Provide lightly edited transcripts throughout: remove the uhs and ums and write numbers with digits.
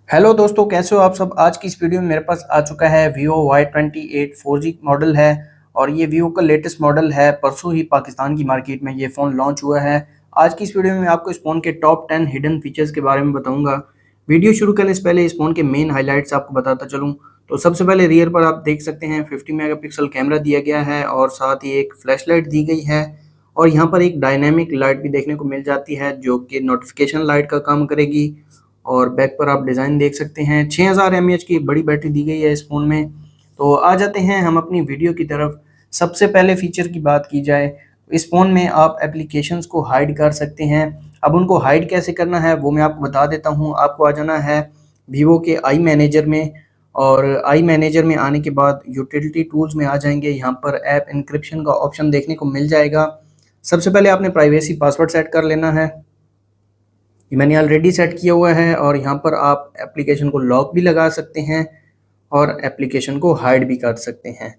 Hello दोस्तों, कैसे हो आप सब। आज की इस वीडियो में मेरे पास आ चुका है Vivo Y28 4G मॉडल है और ये Vivo का लेटेस्ट मॉडल है। परसों ही पाकिस्तान की मार्केट में ये फ़ोन लॉन्च हुआ है। आज की इस वीडियो में मैं आपको इस फ़ोन के टॉप 10 हिडन फीचर्स के बारे में बताऊंगा। वीडियो शुरू करने से पहले इस फ़ोन के मेन हाइलाइट्स आपको बताता चलूँ तो सबसे पहले रियर पर आप देख सकते हैं 50 मेगापिक्सल कैमरा दिया गया है और साथ ही एक फ्लैश लाइट दी गई है। और यहाँ पर एक डायनेमिक लाइट भी देखने को मिल जाती है जो कि नोटिफिकेशन लाइट का काम करेगी। और बैक पर आप डिज़ाइन देख सकते हैं। 6000 mAh की बड़ी बैटरी दी गई है इस फ़ोन में। तो आ जाते हैं हम अपनी वीडियो की तरफ। सबसे पहले फ़ीचर की बात की जाए, इस फ़ोन में आप एप्लीकेशंस को हाइड कर सकते हैं। अब उनको हाइड कैसे करना है वो मैं आपको बता देता हूँ। आपको आ जाना है वीवो के आई मैनेजर में, और आई मैनेजर में आने के बाद यूटिलिटी टूल्स में आ जाएंगे। यहाँ पर ऐप इंक्रिप्शन का ऑप्शन देखने को मिल जाएगा। सबसे पहले आपने प्राइवेसी पासवर्ड सेट कर लेना है। ये मैंने ऑलरेडी सेट किया हुआ है। और यहाँ पर आप एप्लीकेशन को लॉक भी लगा सकते हैं और एप्लीकेशन को हाइड भी कर सकते हैं।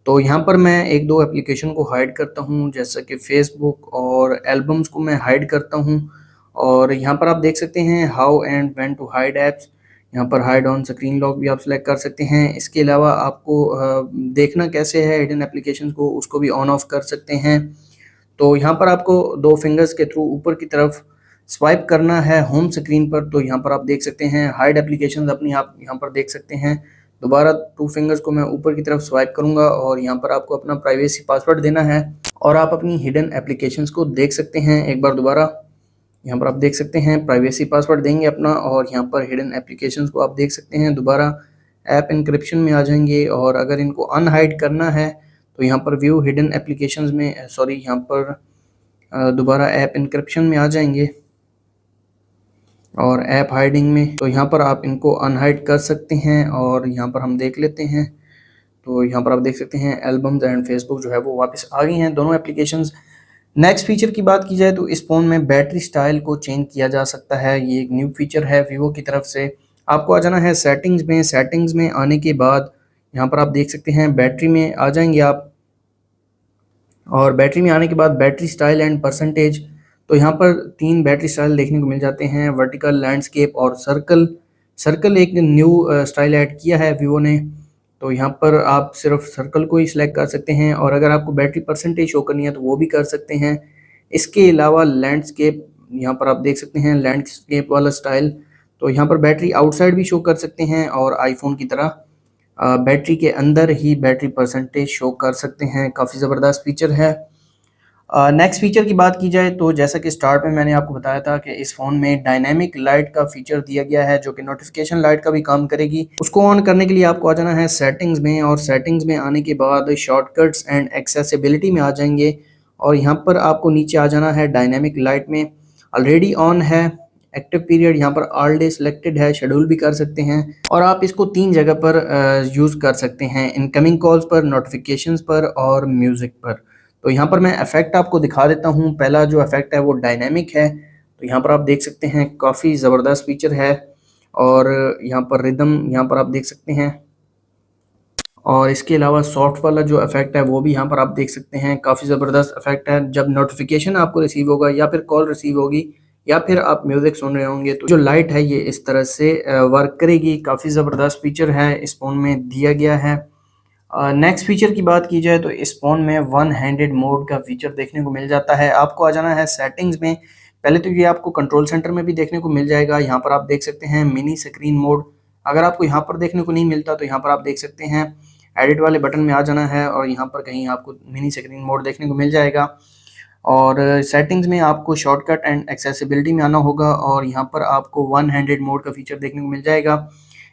तो यहाँ पर मैं एक दो एप्लीकेशन को हाइड करता हूँ, जैसा कि फेसबुक और एल्बम्स को मैं हाइड करता हूँ। और यहाँ पर आप देख सकते हैं how and when to hide apps. यहाँ पर हाइड ऑन स्क्रीन लॉक भी आप सेलेक्ट कर सकते हैं। इसके अलावा आपको देखना कैसे है हिडन एप्लीकेशन को, उसको भी ऑन ऑफ कर सकते हैं। तो यहाँ पर आपको दो फिंगर्स के थ्रू ऊपर की तरफ स्वाइप करना है होम स्क्रीन पर। तो यहाँ पर आप देख सकते हैं हाइड एप्लीकेशंस अपनी आप यहाँ पर देख सकते हैं। दोबारा टू फिंगर्स को मैं ऊपर की तरफ स्वाइप करूंगा और यहाँ पर आपको अपना प्राइवेसी पासवर्ड देना है और आप अपनी हिडन एप्लीकेशंस को देख सकते हैं। एक बार दोबारा यहाँ पर आप देख सकते हैं प्राइवेसी पासवर्ड देंगे अपना और यहाँ पर हिडन एप्लीकेशंस को आप देख सकते हैं। दोबारा ऐप इंक्रिप्शन में आ जाएंगे और अगर इनको अनहाइड करना है तो यहाँ पर व्यू हिडन एप्लीकेशंस में यहाँ पर दोबारा ऐप इंक्रिप्शन में आ जाएंगे और ऐप हाइडिंग में। तो यहाँ पर आप इनको अनहाइड कर सकते हैं और यहाँ पर हम देख लेते हैं। तो यहाँ पर आप देख सकते हैं एल्बम्स एंड फेसबुक जो है वो वापस आ गई हैं दोनों एप्लीकेशंस। नेक्स्ट फीचर की बात की जाए तो इस फ़ोन में बैटरी स्टाइल को चेंज किया जा सकता है। ये एक न्यू फीचर है वीवो की तरफ से। आपको आ जाना है सेटिंग्स में। सेटिंग्स में आने के बाद यहाँ पर आप देख सकते हैं बैटरी में आ जाएंगे आप, और बैटरी में आने के बाद बैटरी स्टाइल एंड परसेंटेज। तो यहाँ पर तीन बैटरी स्टाइल देखने को मिल जाते हैं, वर्टिकल, लैंडस्केप और सर्कल। सर्कल एक न्यू स्टाइल ऐड किया है वीवो ने। तो यहाँ पर आप सिर्फ सर्कल को ही सिलेक्ट कर सकते हैं और अगर आपको बैटरी परसेंटेज शो करनी है तो वो भी कर सकते हैं। इसके अलावा लैंडस्केप, यहाँ पर आप देख सकते हैं लैंडस्केप वाला स्टाइल। तो यहाँ पर बैटरी आउटसाइड भी शो कर सकते हैं और आईफोन की तरह बैटरी के अंदर ही बैटरी परसेंटेज शो कर सकते हैं। काफ़ी ज़बरदस्त फीचर है। नेक्स्ट फीचर की बात की जाए तो जैसा कि स्टार्ट में मैंने आपको बताया था कि इस फ़ोन में डायनेमिक लाइट का फीचर दिया गया है जो कि नोटिफिकेशन लाइट का भी काम करेगी। उसको ऑन करने के लिए आपको आ जाना है सेटिंग्स में, और सेटिंग्स में आने के बाद शॉर्टकट्स एंड एक्सेसिबिलिटी में आ जाएंगे और यहाँ पर आपको नीचे आ जाना है डायनेमिक लाइट में। ऑलरेडी ऑन है। एक्टिव पीरियड यहाँ पर ऑल डे सिलेक्टेड है, शेड्यूल भी कर सकते हैं और आप इसको तीन जगह पर यूज़ कर सकते हैं, इनकमिंग कॉल्स पर, नोटिफिकेशंस पर और म्यूज़िक पर। तो यहाँ पर मैं इफेक्ट आपको दिखा देता हूँ। पहला जो इफेक्ट है वो डायनेमिक है। तो यहाँ पर आप देख सकते हैं काफ़ी ज़बरदस्त फीचर है। और यहाँ पर रिदम यहाँ पर आप देख सकते हैं। और इसके अलावा सॉफ्ट वाला जो इफेक्ट है वो भी यहाँ पर आप देख सकते हैं, काफ़ी ज़बरदस्त इफेक्ट है। जब नोटिफिकेशन आपको रिसीव होगा या फिर कॉल रिसीव होगी या फिर आप म्यूज़िक सुन रहे होंगे तो जो लाइट है ये इस तरह से वर्क करेगी। काफ़ी ज़बरदस्त फीचर है इस फ़ोन में दिया गया है। नेक्स्ट फीचर की बात की जाए तो इस फ़ोन में वन हैंडेड मोड का फीचर देखने को मिल जाता है। आपको आ जाना है सेटिंग्स में। पहले तो ये आपको कंट्रोल सेंटर में भी देखने को मिल जाएगा। यहाँ पर आप देख सकते हैं मिनी स्क्रीन मोड। अगर आपको यहाँ पर देखने को नहीं मिलता तो यहाँ पर आप देख सकते हैं एडिट वाले बटन में आ जाना है और यहाँ पर कहीं आपको मिनी स्क्रीन मोड देखने को मिल जाएगा। और सेटिंग्स में आपको शॉर्टकट एंड एक्सेसिबिलिटी में आना होगा और यहाँ पर आपको वन हैंडेड मोड का फीचर देखने को मिल जाएगा।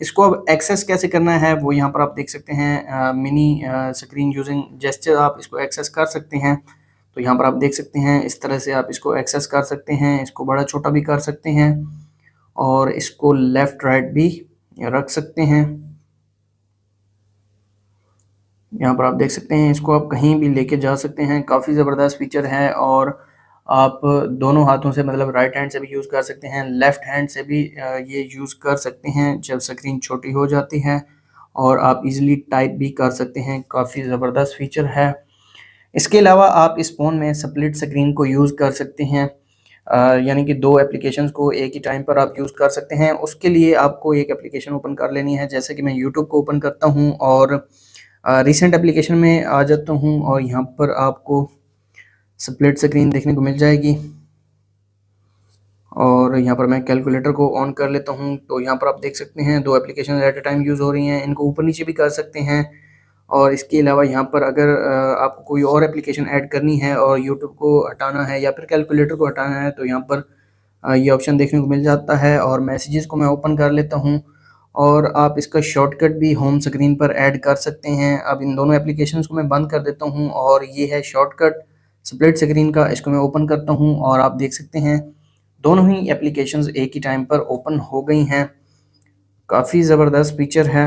इसको अब एक्सेस कैसे करना है वो यहाँ पर आप देख सकते हैं। मिनी स्क्रीन यूजिंग जेस्चर आप इसको एक्सेस कर सकते हैं। तो यहाँ पर आप देख सकते हैं इस तरह से आप इसको एक्सेस कर सकते हैं। इसको बड़ा छोटा भी कर सकते हैं और इसको लेफ़्ट राइट भी रख सकते हैं। यहाँ पर आप देख सकते हैं इसको आप कहीं भी लेके जा सकते हैं। काफ़ी ज़बरदस्त फीचर है और आप दोनों हाथों से, मतलब राइट हैंड से भी यूज़ कर सकते हैं, लेफ़्ट हैंड से भी ये यूज़ कर सकते हैं जब स्क्रीन छोटी हो जाती है। और आप इजीली टाइप भी कर सकते हैं। काफ़ी ज़बरदस्त फीचर है। इसके अलावा आप इस फ़ोन में स्प्लिट स्क्रीन को यूज़ कर सकते हैं। यानी कि 2 एप्लीकेशंस को एक ही टाइम पर आप यूज़ कर सकते हैं। उसके लिए आपको एक एप्लीकेशन ओपन कर लेनी है, जैसे कि मैं यूट्यूब को ओपन करता हूँ और रिसेंट एप्लीकेशन में आ जाता हूँ और यहाँ पर आपको स्प्लिट स्क्रीन देखने को मिल जाएगी और यहाँ पर मैं कैलकुलेटर को ऑन कर लेता हूँ। तो यहाँ पर आप देख सकते हैं 2 application at a time use हो रही हैं, इनको ऊपर नीचे भी कर सकते हैं। और इसके अलावा यहाँ पर अगर आपको कोई और एप्लीकेशन ऐड करनी है और यूट्यूब को हटाना है या फिर कैलकुलेटर को हटाना है, तो यहाँ पर ये ऑप्शन देखने को मिल जाता है। और मैसेजेस को मैं ओपन कर लेता हूँ और आप इसका शॉर्टकट भी होम स्क्रीन पर ऐड कर सकते हैं। अब इन दोनों एप्लीकेशंस को मैं बंद कर देता हूँ और ये है शॉर्टकट स्प्लिट स्क्रीन का, इसको मैं ओपन करता हूँ और आप देख सकते हैं दोनों ही एप्लीकेशंस एक ही टाइम पर ओपन हो गई हैं। काफ़ी ज़बरदस्त फीचर है।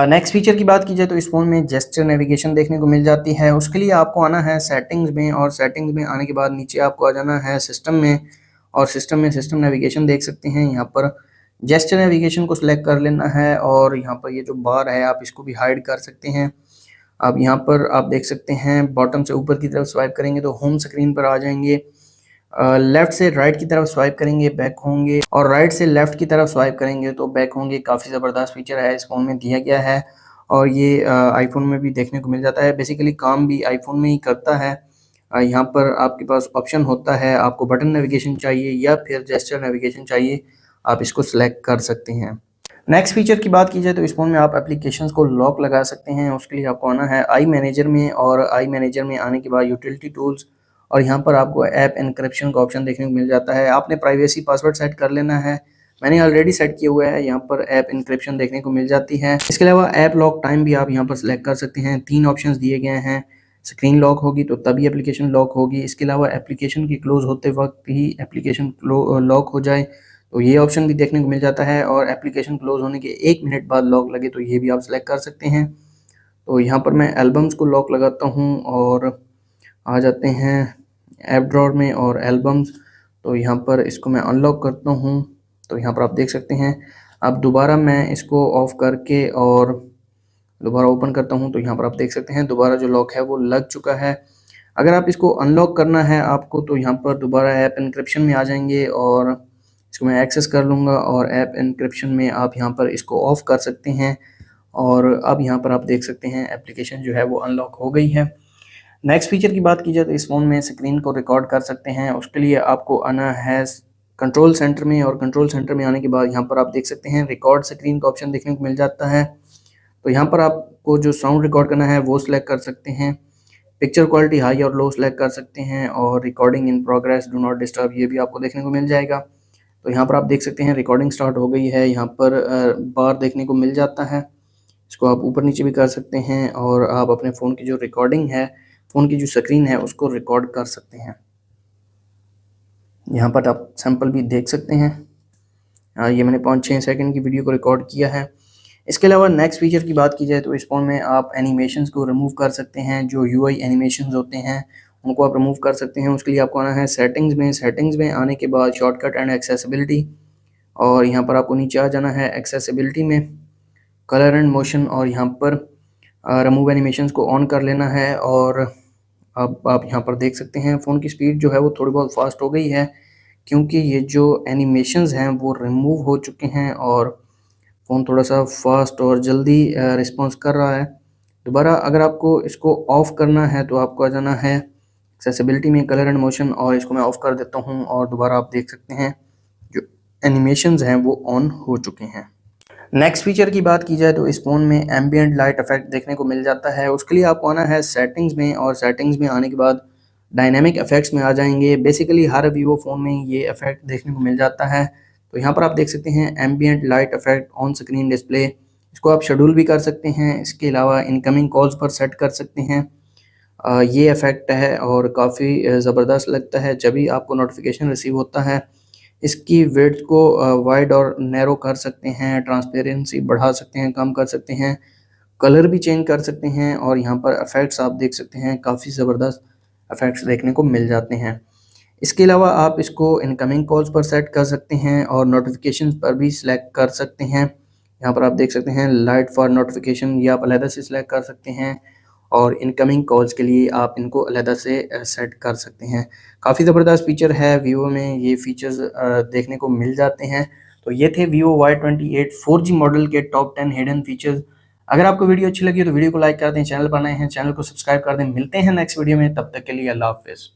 नेक्स्ट फीचर की बात की जाए तो इस फ़ोन में जेस्चर नेविगेशन देखने को मिल जाती है। उसके लिए आपको आना है सेटिंग्स में और सेटिंग्स में आने के बाद नीचे आपको आ जाना है सिस्टम में और सिस्टम में सिस्टम नेविगेशन देख सकते हैं। यहाँ पर जेस्चर नेविगेशन को सिलेक्ट कर लेना है और यहाँ पर ये जो बार है आप इसको भी हाइड कर सकते हैं। अब यहाँ पर आप देख सकते हैं बॉटम से ऊपर की तरफ स्वाइप करेंगे तो होम स्क्रीन पर आ जाएंगे, लेफ़्ट से राइट की तरफ स्वाइप करेंगे बैक होंगे और राइट से लेफ़्ट की तरफ स्वाइप करेंगे तो बैक होंगे। काफ़ी ज़बरदस्त फीचर है, इस फ़ोन में दिया गया है और ये आईफ़ोन में भी देखने को मिल जाता है। बेसिकली काम भी आईफ़ोन में ही करता है। यहाँ पर आपके पास ऑप्शन होता है, आपको बटन नेविगेशन चाहिए या फिर जेस्चर नेविगेशन चाहिए, आप इसको सिलेक्ट कर सकते हैं। नेक्स्ट फीचर की बात की जाए तो इस फ़ोन में आप एप्लीकेशंस को लॉक लगा सकते हैं। उसके लिए आपको आना है आई मैनेजर में और आई मैनेजर में आने के बाद यूटिलिटी टूल्स और यहाँ पर आपको ऐप एनक्रिप्शन का ऑप्शन देखने को मिल जाता है। आपने प्राइवेसी पासवर्ड सेट कर लेना है, मैंने ऑलरेडी सेट किया हुआ है। यहाँ पर ऐप एनक्रिप्शन देखने को मिल जाती है। इसके अलावा ऐप लॉक टाइम भी आप यहाँ पर सिलेक्ट कर सकते हैं। 3 ऑप्शंस दिए गए हैं, स्क्रीन लॉक होगी तो तभी एप्लीकेशन लॉक होगी। इसके अलावा एप्लीकेशन की क्लोज़ होते वक्त ही एप्लीकेशन लॉक हो जाए तो ये ऑप्शन भी देखने को मिल जाता है और एप्लीकेशन क्लोज़ होने के 1 मिनट बाद लॉक लगे तो ये भी आप सिलेक्ट कर सकते हैं। तो यहाँ पर मैं एल्बम्स को लॉक लगाता हूँ और आ जाते हैं ऐप ड्रॉअर में और एल्बम्स, तो यहाँ पर इसको मैं अनलॉक करता हूँ। तो यहाँ पर आप देख सकते हैं। अब दोबारा मैं इसको ऑफ़ करके और दोबारा ओपन करता हूँ तो यहाँ पर आप देख सकते हैं दोबारा जो लॉक है वो लग चुका है। अगर आप इसको अनलॉक करना है आपको तो यहाँ पर दोबारा ऐप एनक्रिप्शन में आ जाएंगे और इसको मैं एक्सेस कर लूँगा और ऐप एनक्रिप्शन में आप यहाँ पर इसको ऑफ़ कर सकते हैं और अब यहाँ पर आप देख सकते हैं एप्लीकेशन जो है वो अनलॉक हो गई है। नेक्स्ट फीचर की बात की जाए तो इस फ़ोन में स्क्रीन को रिकॉर्ड कर सकते हैं। उसके लिए आपको आना है कंट्रोल सेंटर में और कंट्रोल सेंटर में आने के बाद यहाँ पर आप देख सकते हैं रिकॉर्ड स्क्रीन का ऑप्शन देखने को मिल जाता है। तो यहाँ पर आपको जो साउंड रिकॉर्ड करना है वो सिलेक्ट कर सकते हैं, पिक्चर क्वालिटी हाई और लो सिलेक्ट कर सकते हैं और recording in progress do not disturb ये भी आपको देखने को मिल जाएगा। तो यहाँ पर आप देख सकते हैं रिकॉर्डिंग स्टार्ट हो गई है। यहाँ पर बार देखने को मिल जाता है, इसको आप ऊपर नीचे भी कर सकते हैं और आप अपने फ़ोन की जो रिकॉर्डिंग है, फ़ोन की जो स्क्रीन है उसको रिकॉर्ड कर सकते हैं। यहाँ पर आप सैंपल भी देख सकते हैं। ये मैंने 5-6 सेकंड की वीडियो को रिकॉर्ड किया है। इसके अलावा नेक्स्ट फीचर की बात की जाए तो इस फ़ोन में आप एनिमेशंस को रिमूव कर सकते हैं। जो यूआई एनिमेशंस होते हैं उनको आप रिमूव कर सकते हैं। उसके लिए आपको आना है सेटिंग्स में, सेटिंग्स में आने के बाद शॉर्टकट एंड एक्सेसिबिलिटी और यहाँ पर आपको नीचे आ जाना है एक्सेसिबिलिटी में, कलर एंड मोशन और यहाँ पर रिमूव एनिमेशंस को ऑन कर लेना है। और अब आप यहाँ पर देख सकते हैं फ़ोन की स्पीड जो है वो थोड़ी बहुत फास्ट हो गई है क्योंकि ये जो एनिमेशंस हैं वो रिमूव हो चुके हैं और फ़ोन थोड़ा सा फास्ट और जल्दी रिस्पॉन्स कर रहा है। दोबारा अगर आपको इसको ऑफ़ करना है तो आपको आ जाना है एक्सेसिबिलिटी में, कलर एंड मोशन और इसको मैं ऑफ़ कर देता हूँ और दोबारा आप देख सकते हैं जो एनिमेशंस हैं वो ऑन हो चुके हैं। नेक्स्ट फीचर की बात की जाए तो इस फ़ोन में एम्बिएंट लाइट इफेक्ट देखने को मिल जाता है। उसके लिए आपको आना है सेटिंग्स में और सेटिंग्स में आने के बाद डायनामिक इफेक्ट्स में आ जाएंगे। बेसिकली हर वीवो फ़ोन में ये इफेक्ट देखने को मिल जाता है। तो यहाँ पर आप देख सकते हैं ambient light effect on screen display, इसको आप शेड्यूल भी कर सकते हैं। इसके अलावा इनकमिंग कॉल्स पर सेट कर सकते हैं। ये इफेक्ट है और काफ़ी ज़बरदस्त लगता है जब भी आपको नोटिफिकेशन रिसीव होता है। इसकी विड्थ को वाइड और नैरो कर सकते हैं, ट्रांसपेरेंसी बढ़ा सकते हैं, कम कर सकते हैं, कलर भी चेंज कर सकते हैं और यहाँ पर इफ़ेक्ट्स आप देख सकते हैं काफ़ी ज़बरदस्त इफ़ेक्ट्स देखने को मिल जाते हैं। इसके अलावा आप इसको इनकमिंग कॉल्स पर सेट कर सकते हैं और नोटिफिकेशंस पर भी सिलेक्ट कर सकते हैं। यहाँ पर आप देख सकते हैं लाइट फॉर नोटिफिकेशन ये आप अलग से सिलेक्ट कर सकते हैं और इनकमिंग कॉल्स के लिए आप इनको अलहदा से सेट कर सकते हैं। काफ़ी ज़बरदस्त फीचर है, वीवो में ये फीचर्स देखने को मिल जाते हैं। तो ये थे वीवो Y28 4G मॉडल के टॉप 10 हिडन फीचर्स। अगर आपको वीडियो अच्छी लगी तो वीडियो को लाइक कर दें, चैनल पर नए हैं चैनल को सब्सक्राइब कर दें। मिलते हैं नेक्स्ट वीडियो में, तब तक के लिए अल्लाह हाफ़िज़।